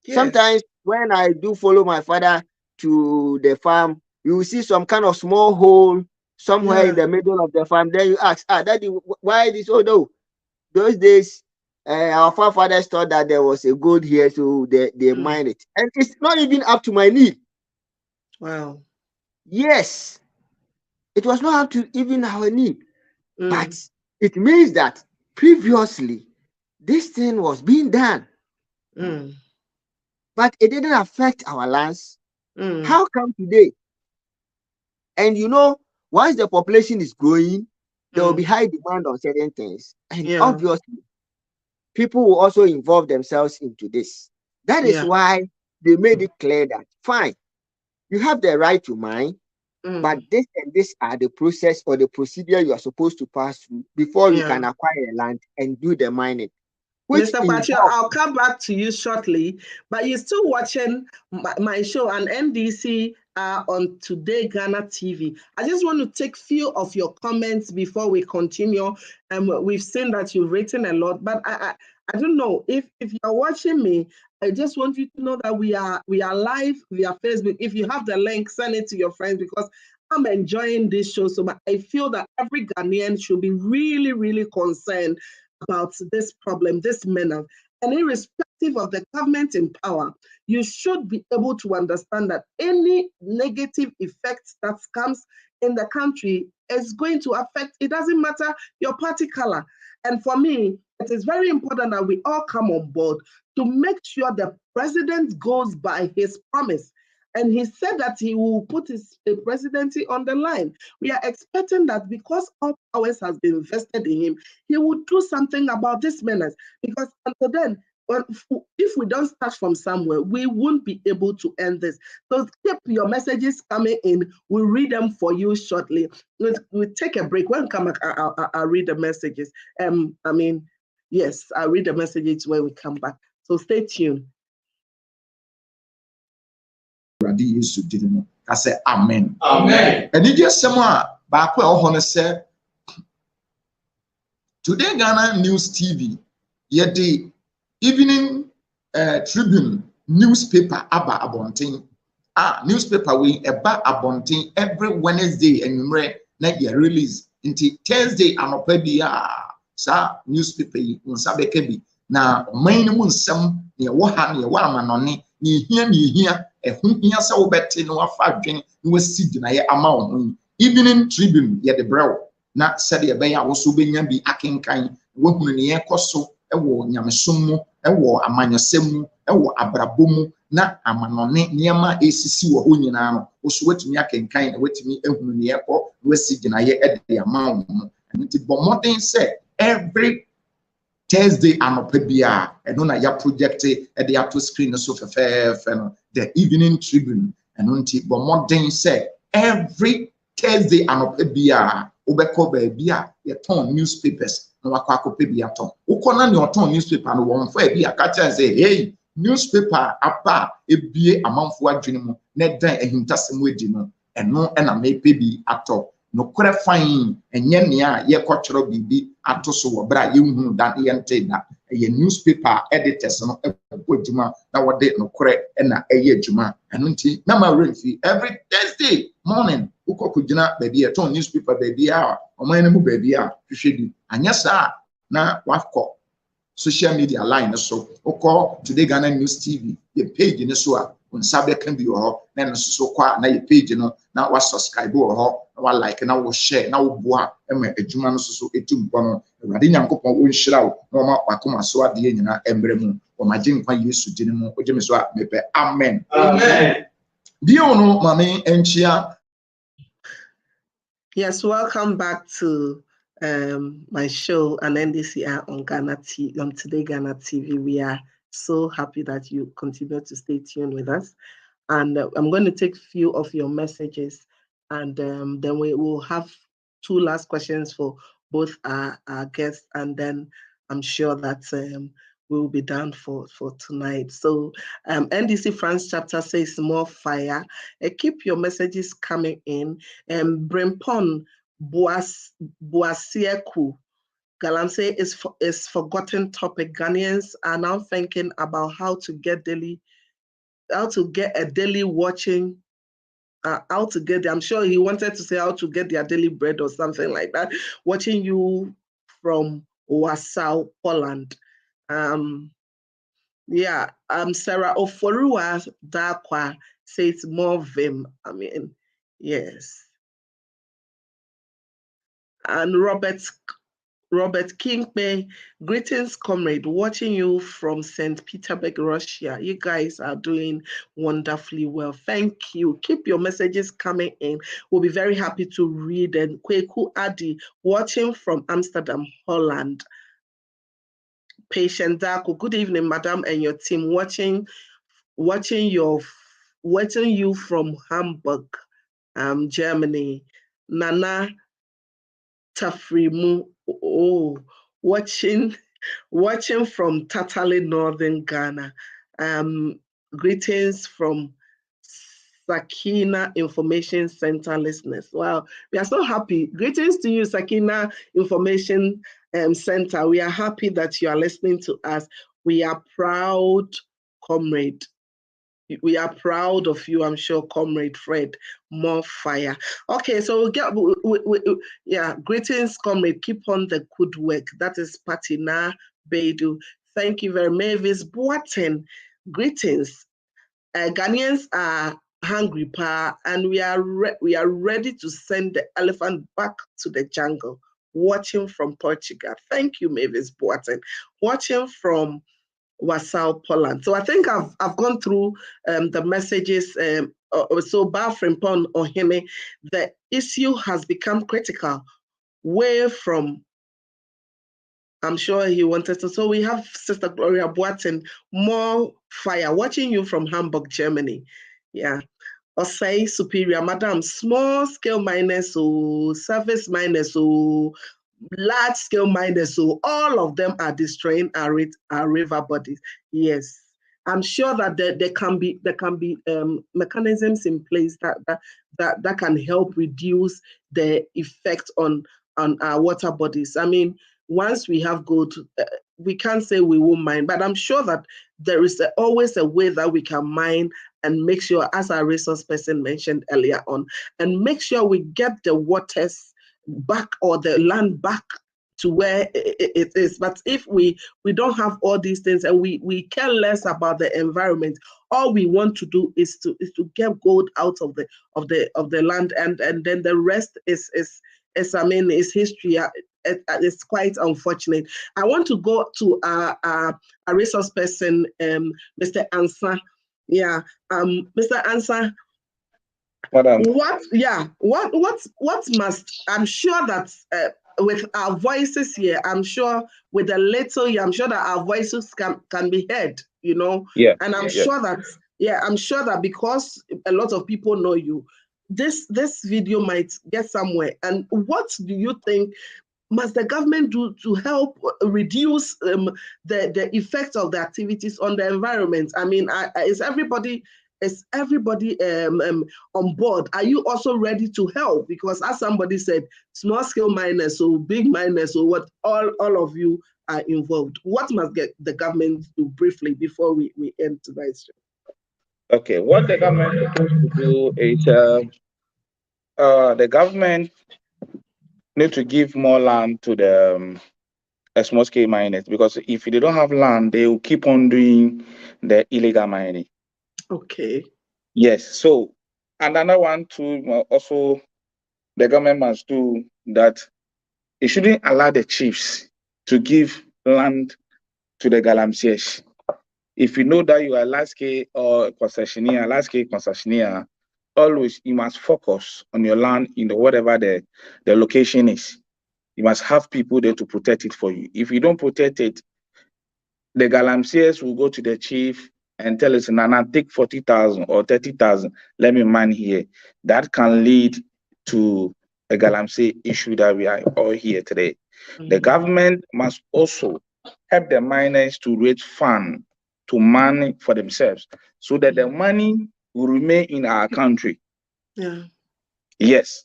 Sometimes when I do follow my father to the farm, you will see some kind of small hole somewhere in the middle of the farm. Then you ask, Daddy, why this? Oh no, those days our forefathers thought that there was a gold here, so they mined it, and it's not even up to my knee. Wow. Yes, it was not up to even our knee, but it means that previously this thing was being done, but it didn't affect our lands. How come today? And you know, once the population is growing, there will be high demand on certain things, and obviously people will also involve themselves into this. That is why they made it clear that fine, you have the right to mine, but this and this are the process or the procedure you are supposed to pass through before you can acquire land and do the mining. Mr. Pacho, I'll come back to you shortly, but you're still watching my show on NDC on Today Ghana TV. I just want to take few of your comments before we continue. We've seen that you've written a lot, but I don't know if you're watching me. I just want you to know that we are live via Facebook. If you have the link, send it to your friends, because I'm enjoying this show. So I feel that every Ghanaian should be really, really concerned about this problem, this menace. And irrespective of the government in power, you should be able to understand that any negative effect that comes in the country is going to affect, it doesn't matter your party color. And for me, it is very important that we all come on board to make sure the president goes by his promise. And he said that he will put his presidency on the line. We are expecting that because all powers has been vested in him, he will do something about this menace. Because until then, if we don't start from somewhere, we won't be able to end this. So keep your messages coming in. We'll read them for you shortly. We'll take a break. When we come back, I'll read the messages. Yes, I'll read the messages when we come back. So stay tuned. I say amen. Amen. And it just someone back where I say Today Ghana News TV, yet the evening Tribune newspaper aba abonting. Newspaper we eba abonting every Wednesday and na ye release until Thursday anopa bia sa newspaper yi unsa beke bi na man mu nsem ne wo ha ne wo amanone ne hia ehunhia se wo bete no afa adwen no wasi ginaye ama wo evening Tribune ye de brew na said ye ben ya wo so benya bi akenkan wo hunu ne ye koso ewo nyamesom mu ewo amanyosem mu ewo abrabomu na amanone niema esisi wo ho nyina no wo so watumi akenkan na watumi ehunu ne ye ko wasi ginaye ede ama wo nti bomodin say every Thursday anopa bia eno na ya project e de ato screen so fefefe no the evening Tribune eno nti bomodin say every Thursday anopa bia obekọ ba bia ye ton newspapers na wakọ akọpe bia ton ukọ na oton newspaper no won fa bia ka cha say hey newspaper apa ebie amanfo adwene mu na dan ahintasem edi no eno na mepe bi ato no kore fine enye nea ye kọchoro bibi ato so wo bra ye hunu da ye nte da ye newspaper editors no edwuma na wode no kore na eye adwuma eno nti na ma refi every Thursday morning ukokugina baby e ton newspaper baby a oman mu baby a hwehwedi anya sa na wakọ social media line so ukọ Today Ghana News TV ye page ni so a unsabe kan bi ho na no so kwa na ye page no na wa subscribe ho na wa like na wo share na wo boa ema adwuma no so etumpo no awade nyankopon wo nhira wo na ma wakoma so ade nyina embre mu o magye nkwa Yesu dine mu o gye so a mepe amen amen bio no mame enchia. Yes, welcome back to my show on NDC Hour on Ghana TV, on Today Ghana TV. We are so happy that you continue to stay tuned with us. And I'm going to take a few of your messages, and then we will have two last questions for both our guests, and then I'm sure that we will be done for tonight. So NDC France chapter says more fire. Keep your messages coming in. Brimpon Boasieku Galamsey is forgotten topic. Ghanaians are now thinking about how to get a daily watching how to get there. I'm sure he wanted to say how to get their daily bread or something like that. Watching you from Warsaw, Poland. Yeah, Sarah Oforua Dakwa says more vim. I mean, yes. And Robert Kingpay, greetings, comrade. Watching you from St. Petersburg, Russia. You guys are doing wonderfully well. Thank you. Keep your messages coming in. We'll be very happy to read. And Kweku Adi, watching from Amsterdam, Holland. Patient Dako, good evening, madam, and your team. Watching you from Hamburg, Germany. Nana Tafrimu, watching from Tatale, Northern Ghana. Greetings from Sakina Information Center listeners. Wow, we are so happy. Greetings to you, Sakina Information Center. We are happy that you are listening to us. We are proud, comrade. We are proud of you, I'm sure, Comrade Fred. More fire. Okay, so yeah, greetings, Comrade. Keep on the good work. That is Patina Beidou. Thank you very much. Mavis Boaten, greetings. Ghanaians are hungry, pa, and we are ready to send the elephant back to the jungle. Watching from Portugal. Thank you, Mavis Boaten. Watching from Warsaw, Poland. So I think I've gone through the messages. So Bafrimpon Ohene, the issue has become critical. Way from, I'm sure he wanted to. So we have Sister Gloria Boaten, more fire. Watching you from Hamburg, Germany. Yeah. Osei Superior, Madam, small scale miners, so surface miners, so large scale miners, so all of them are destroying our river bodies. Yes, I'm sure that there can be mechanisms in place that can help reduce the effect on our water bodies. I mean, once we have good, we can't say we won't mine, but I'm sure that there is always a way that we can mine and make sure, as our resource person mentioned earlier on, and make sure we get the waters back or the land back to where it is. But if we don't have all these things and we care less about the environment, all we want to do is to get gold out of the land, and then the rest is I mean, is history. It's quite unfortunate. I want to go to a resource person, Mr. Ansa. Yeah, Mr. Ansa. Madam. What must, I'm sure that with our voices here, I'm sure with a little, I'm sure that our voices can be heard, you know. Yeah. And I'm sure that because a lot of people know you, this video might get somewhere. And what do you think must the government do to help reduce the effect of the activities on the environment? I mean, is everybody on board? Are you also ready to help? Because as somebody said, small scale miners or big miners or what, all of you are involved. What must the government do briefly before we end tonight's show? Okay, what the government is supposed to do is the government need to give more land to the small scale miners, because if they don't have land, they will keep on doing the illegal mining. Okay. Yes. So another one too, also the government must do that. It shouldn't allow the chiefs to give land to the galamsees. If you know that you are large scale or concessionaire, always you must focus on your land in whatever the location is. You must have people there to protect it for you. If you don't protect it, the galamsees will go to the chief and tell us, Nana, take 40,000 or 30,000, let me mine here. That can lead to a galamsey issue that we are all here today. The government must also help the miners to raise funds to mine for themselves, so that the money will remain in our country. Yeah. Yes.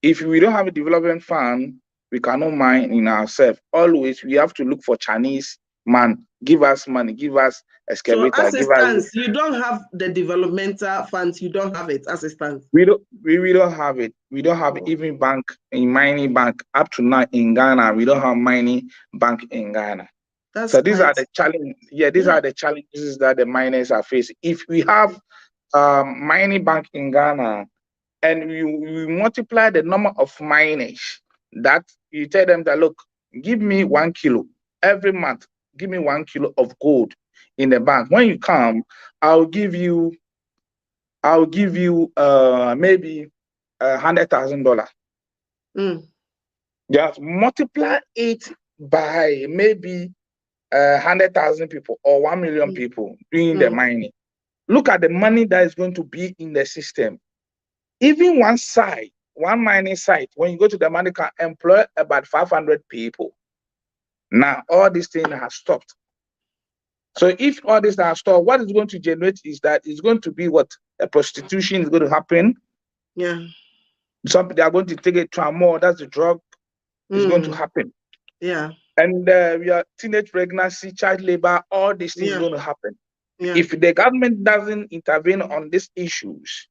If we don't have a development fund, we cannot mine in ourselves. Always we have to look for Chinese man, give us money, give us excavator, So as it give us. stands, you don't have the developmental funds. You don't have it as it stands. We don't have it. We don't have even bank in mining bank up to now in Ghana. We don't have mining bank in Ghana. So these are the challenges. Yeah, these are the challenges that the miners are facing. If we have mining bank in Ghana and we multiply the number of miners, that you tell them that, look, give me 1 kilo every month. Give me 1 kilo of gold in the bank. When you come, I'll give you maybe $100,000. Just multiply it by maybe 100,000 people or 1 million people doing the mining. Look at the money that is going to be in the system. Even one mining site, when you go to the money, can employ about 500 people. Now all these things have stopped. So if all this are stopped, what is going to generate is that it's going to be what a prostitution is going to happen. Yeah. Some they are going to take it to more. That's the drug is going to happen. Yeah. And we are teenage pregnancy, child labor, all these things are going to happen. Yeah. If the government doesn't intervene on these issues,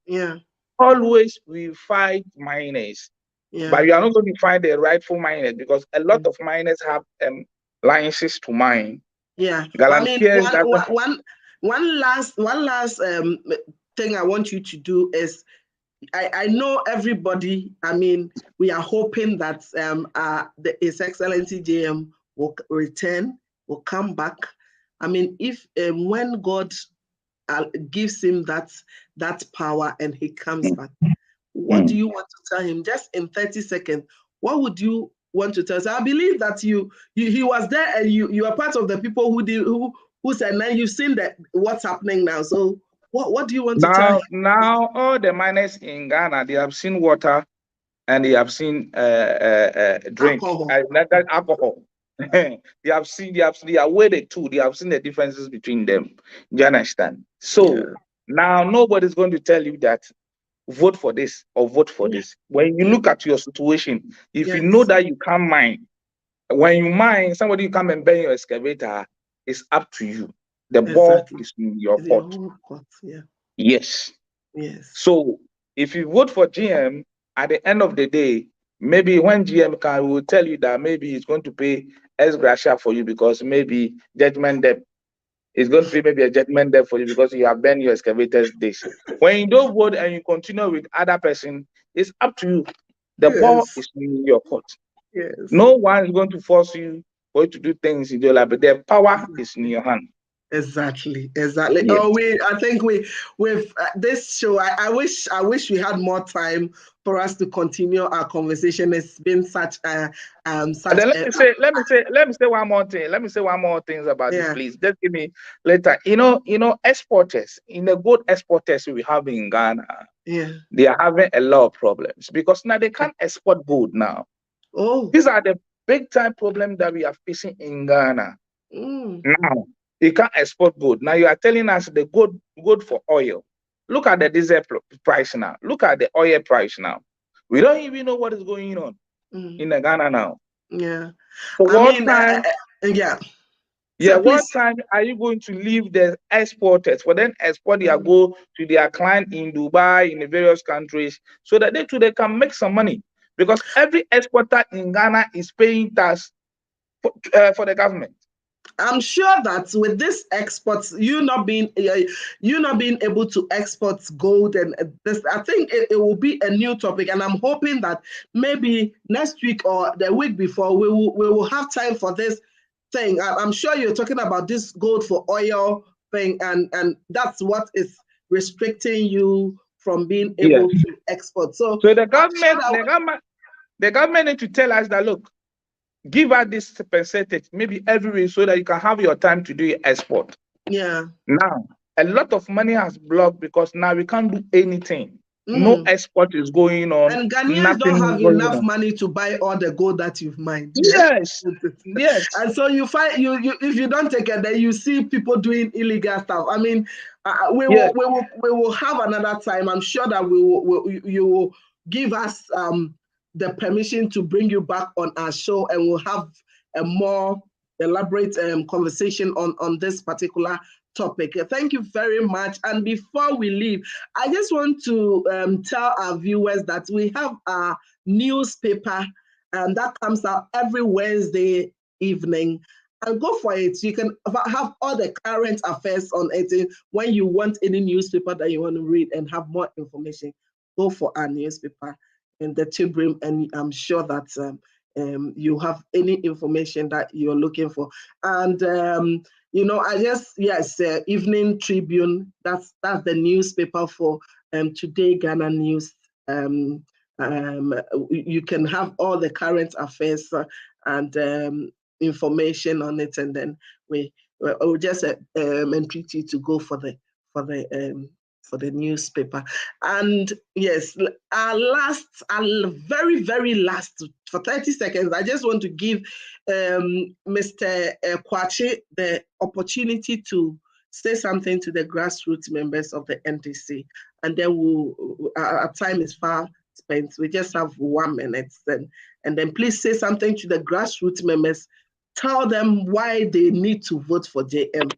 always we fight miners. Yeah. But you are not going to find the rightful miners because a lot of miners have licenses to mine. Yeah. I mean, one last thing I want you to do is, I know everybody, I mean, we are hoping that His Excellency JM will return, will come back. I mean, if when God gives him that power and he comes back, what do you want to tell him? Just in 30 seconds, what would you want to tell us? I believe that he was there and you are part of the people who said, now you've seen what's happening now. So what do you want to tell him? Now all the miners in Ghana, they have seen water and they have seen drink, alcohol. They are weighted too. They have seen the differences between them. Do you understand? So now nobody's going to tell you that vote for this or vote for this. When you look at your situation, if you know that you can't mine, when you mine, somebody come and burn your excavator, it's up to you. The ball is in your court. Yes. So if you vote for GM, at the end of the day, maybe when GM will tell you that maybe he's going to pay ex gratia for you because maybe judgment debt. It's going to be maybe a judgment debt for you because you have burned your excavators this. When you don't vote and you continue with other person, it's up to you. The ball is in your court. No one is going to force you for you to do things in your life, but the power is in your hand. Exactly. Yes. I think with this show, I wish we had more time for us to continue our conversation. It's been such a let me say one more thing. Let me say one more thing about this, please. Just give me later. You know, exporters, in the good exporters we have in Ghana, they are having a lot of problems because now they can't export gold now. These are the big time problems that we are facing in Ghana. Now you can't export gold. Now you are telling us the gold for oil. Look at the diesel price now. Look at the oil price now. We don't even know what is going on in the Ghana now. Yeah. So what time are you going to leave the exporters for them export their gold to their client in Dubai, in the various countries, so that they can make some money? Because every exporter in Ghana is paying tax for the government. I'm sure that with this exports, you not being able to export gold and this, I think it will be a new topic, and I'm hoping that maybe next week or the week before we will have time for this thing. I'm sure you're talking about this gold for oil thing, and that's what is restricting you from being able to export. So the government need to tell us that, look, give us this percentage, maybe every week, so that you can have your time to do your export. Yeah. Now, a lot of money has blocked because now we can't do anything. No export is going on. And Ghanaians don't have enough money to buy all the gold that you've mined. Yes. And so you find if you don't take it, then you see people doing illegal stuff. I mean, we will have another time. I'm sure that you will give us the permission to bring you back on our show, and we'll have a more elaborate conversation on this particular topic. Thank you very much. And before we leave, I just want to tell our viewers that we have a newspaper that comes out every Wednesday evening. And go for it. You can have all the current affairs on it. When you want any newspaper that you want to read and have more information, go for our newspaper in the Tibrim, and I'm sure that you have any information that you're looking for. And Evening Tribune. That's the newspaper for Today Ghana News. You can have all the current affairs and information on it, and then we'll just entreat you to go for the newspaper. And yes, our very, very last, for 30 seconds, I just want to give Mr. Kwache the opportunity to say something to the grassroots members of the NDC, and then our time is far spent. We just have 1 minute, and then please say something to the grassroots members. Tell them why they need to vote for JM.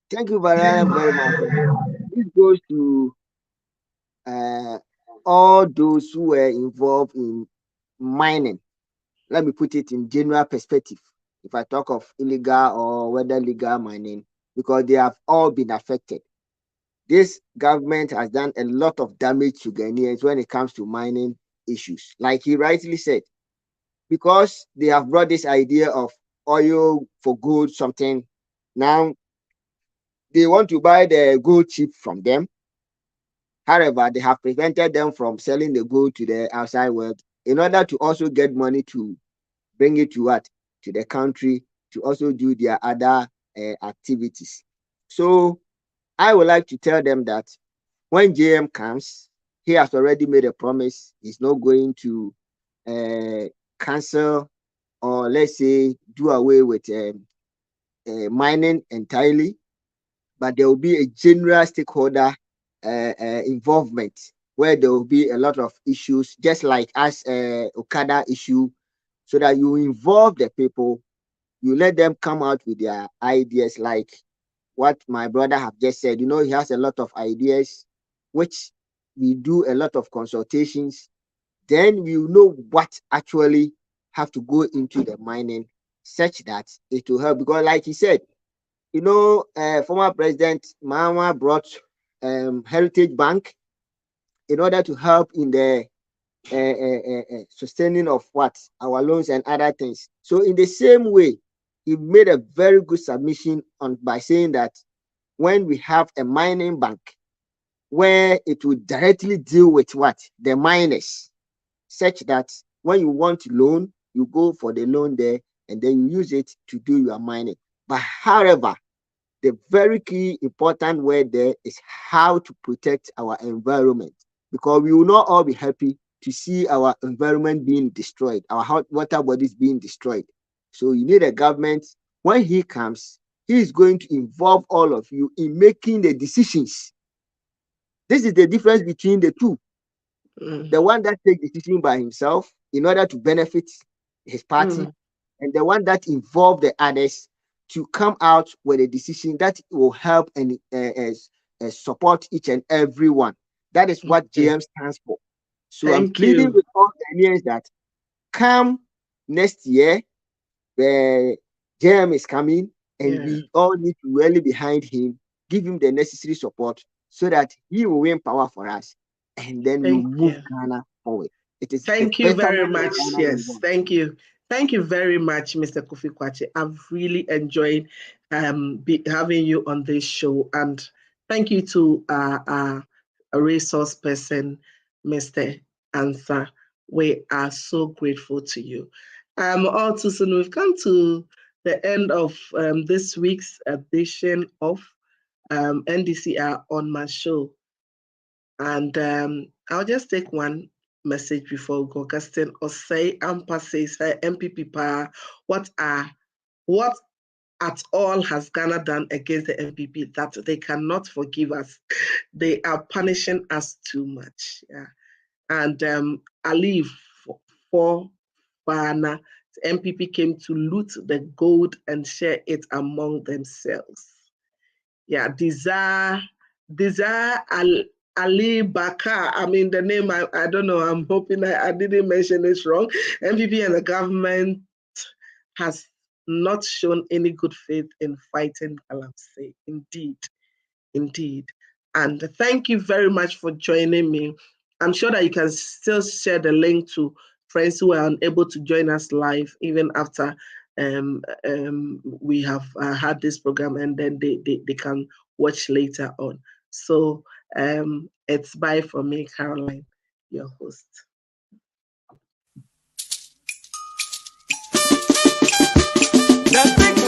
Thank you very much. This goes to all those who were involved in mining. Let me put it in general perspective. If I talk of illegal or whether legal mining, because they have all been affected. This government has done a lot of damage to Ghanaians when it comes to mining issues. Like he rightly said, because they have brought this idea of oil for gold something. Now, they want to buy the gold cheap from them. However, they have prevented them from selling the gold to the outside world in order to also get money to bring it to the country to also do their other activities. So I would like to tell them that when JM comes, he has already made a promise. He's not going to cancel or let's say do away with mining entirely, but there will be a general stakeholder involvement where there will be a lot of issues, just like as Okada issue, so that you involve the people, you let them come out with their ideas, like what my brother have just said. He has a lot of ideas, which we do a lot of consultations. Then we know what actually have to go into the mining, such that it will help. Because like he said, former President Mahama brought Heritage Bank in order to help in the sustaining of our loans and other things. So in the same way, he made a very good submission by saying that when we have a mining bank where it will directly deal with the miners, such that when you want to loan, you go for the loan there and then you use it to do your mining. But however, the very key important word there is how to protect our environment, because we will not all be happy to see our environment being destroyed, our hot water bodies being destroyed. So you need a government. When he comes, he is going to involve all of you in making the decisions. This is the difference between the two. The one that takes decision by himself in order to benefit his party, and the one that involves the others to come out with a decision that will help and support each and every one. That is what JM stands for. So I'm pleading with all Ghanaians that come next year, JM is coming, and we all need to really behind him, give him the necessary support so that he will win power for us, and then we'll move Ghana forward. It is Thank you very much. Yes, thank you. Thank you very much, Mr. Kofi Kwache. I've really enjoyed having you on this show, and thank you to a resource person, Mr. Ansa. We are so grateful to you. All too soon, we've come to the end of this week's edition of NDC Hour on my show, and I'll just take one message before we go. Gaston Osei Ampa says, MPP pa, what at all has Ghana done against the MPP that they cannot forgive us? They are punishing us too much. Yeah. And Ali for Bana MPP came to loot the gold and share it among themselves. Yeah, Desire Ali Bakar. I mean, the name, I don't know. I'm hoping I didn't mention this wrong. MPP and the government has not shown any good faith in fighting galamsey. Indeed. And thank you very much for joining me. I'm sure that you can still share the link to friends who are unable to join us live, even after we have had this program, and then they can watch later on. So it's bye from me, Caroline, your host. Nothing